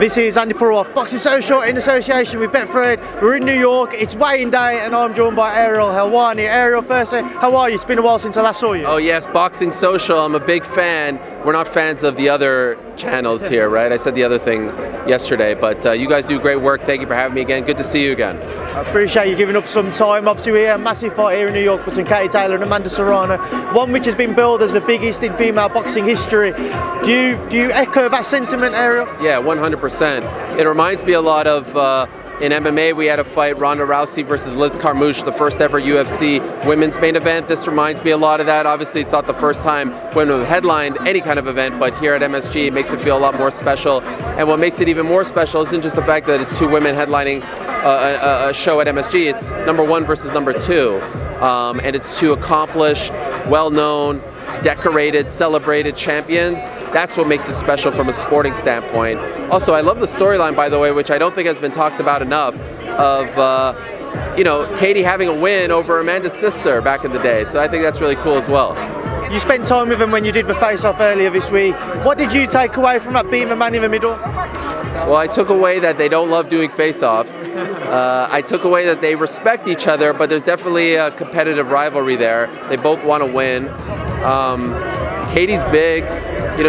This is Andi Purewal, Boxing Social in association with Betfred. We're in New York, it's weighing day, and I'm joined by Ariel Helwani. Ariel, firstly, how are you? It's been a while since I last saw you. Oh yes, Boxing Social, I'm a big fan. We're not fans of the other channels here, right? I said the other thing yesterday, but you guys do great work. Thank you for having me again. Good to see you again. I appreciate you giving up some time. Obviously, we have a massive fight here in New York between Katie Taylor and Taylor-Serrano, one which has been billed as the biggest in female boxing history. Do you echo that sentiment, Ariel? Yeah, 100%. It reminds me a lot of in MMA, we had a fight, Ronda Rousey versus Liz Carmouche, the first ever UFC women's main event. This reminds me a lot of that. Obviously, it's not the first time women have headlined any kind of event, but here at MSG, it makes it feel a lot more special. And what makes it even more special isn't just the fact that it's two women headlining a show at MSG. It's number one versus number two. And it's two accomplished, well-known, decorated, celebrated champions. That's what makes it special from a sporting standpoint. Also, I love the storyline, by the way, which I don't think has been talked about enough, of Katie having a win over Amanda's sister back in the day. So I think that's really cool as well. You spent time with them when you did the face-off earlier this week. What did you take away from that being the man in the middle? Well, I took away that they don't love doing face-offs. I took away that they respect each other, but there's definitely a competitive rivalry there. They both want to win. Katie's big.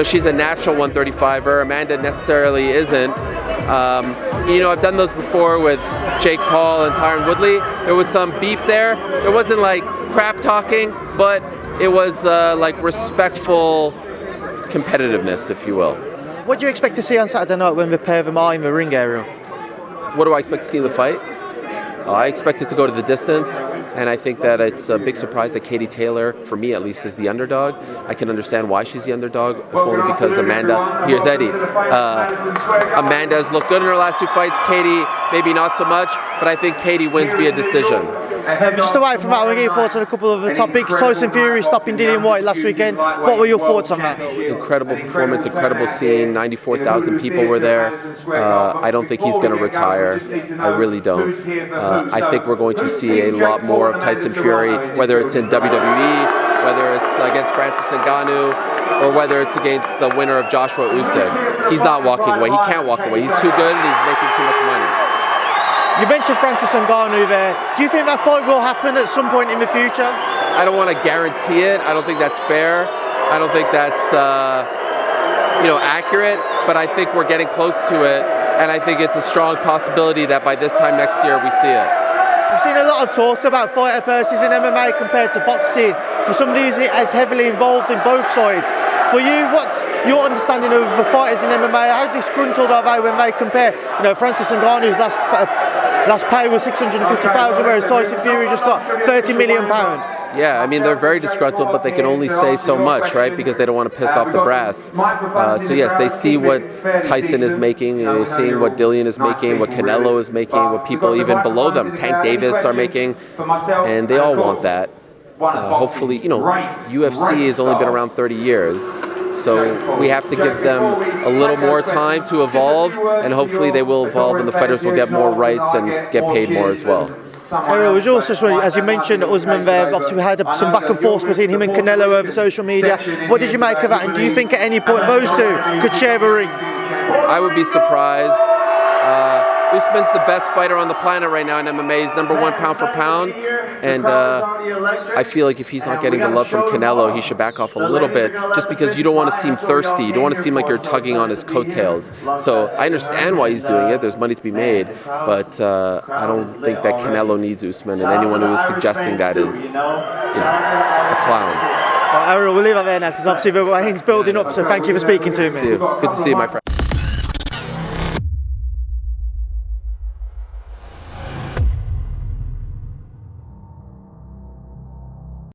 She's a natural 135er. Amanda necessarily isn't. I've done those before with Jake Paul and Tyron Woodley. There was some beef there. It wasn't like crap talking, but it was like respectful competitiveness, if you will. What do you expect to see on Saturday night when the pair of them are in the ring, Ariel? What do I expect to see in the fight? I expect it to go to the distance, and I think that it's a big surprise that Katie Taylor, for me at least, is the underdog. I can understand why she's the underdog, if only because Amanda, here's Eddie. Amanda has looked good in her last two fights, Katie maybe not so much, but I think Katie wins via decision. Just away from that, I want to get your thoughts on a couple of the topics. Tyson Fury stopping Dillian White last weekend. What were your thoughts on that? Incredible performance, incredible scene. 94,000 people were there. I don't think he's going to retire. I really don't. I think we're going to see a lot more of Tyson Fury, whether it's in WWE, whether it's against Francis Ngannou, or whether it's against the winner of Joshua Usyk. He's not walking away. He can't walk away. He's too good and he's making too much money. You mentioned Francis Ngannou there. Do you think that fight will happen at some point in the future? I don't want to guarantee it. I don't think that's fair. I don't think that's accurate. But I think we're getting close to it, and I think it's a strong possibility that by this time next year we see it. We've seen a lot of talk about fighter purses in MMA compared to boxing. For somebody who's as heavily involved in both sides, for you, what's your understanding of the fighters in MMA? How disgruntled are they when they compare? Francis Ngannou's last pay was $650,000, whereas Tyson Fury just got £30 million. Yeah, I mean, they're very disgruntled, but they can only say so much, right? Because they don't want to piss off the brass. So yes, they see what Tyson is making, they're seeing what Dillian is making, what Canelo is making, what people even below them, Tank Davis, are making, and they all want that. Hopefully, UFC has only been around 30 years, so we have to give them a little more time to evolve, and hopefully they will evolve and the fighters will get more rights and get paid more as well. Ariel, was also, as you mentioned, Usman there, obviously we had some back and forth between him and Canelo over social media. What did you make of that, and do you think at any point those two could share the ring? I would be surprised. Usman's the best fighter on the planet right now in MMA. He's number one pound for pound. And I feel like if he's not getting the love from Canelo, he should back off a little bit, just because you don't want to seem thirsty. You don't want to seem like you're tugging on his coattails. So I understand why he's doing it. There's money to be made. But I don't think that Canelo needs Usman. And anyone who is suggesting that is, a clown. Ariel, we'll leave it there now, because obviously the weight's building up. So thank you for speaking to me. Good to see you, my friend.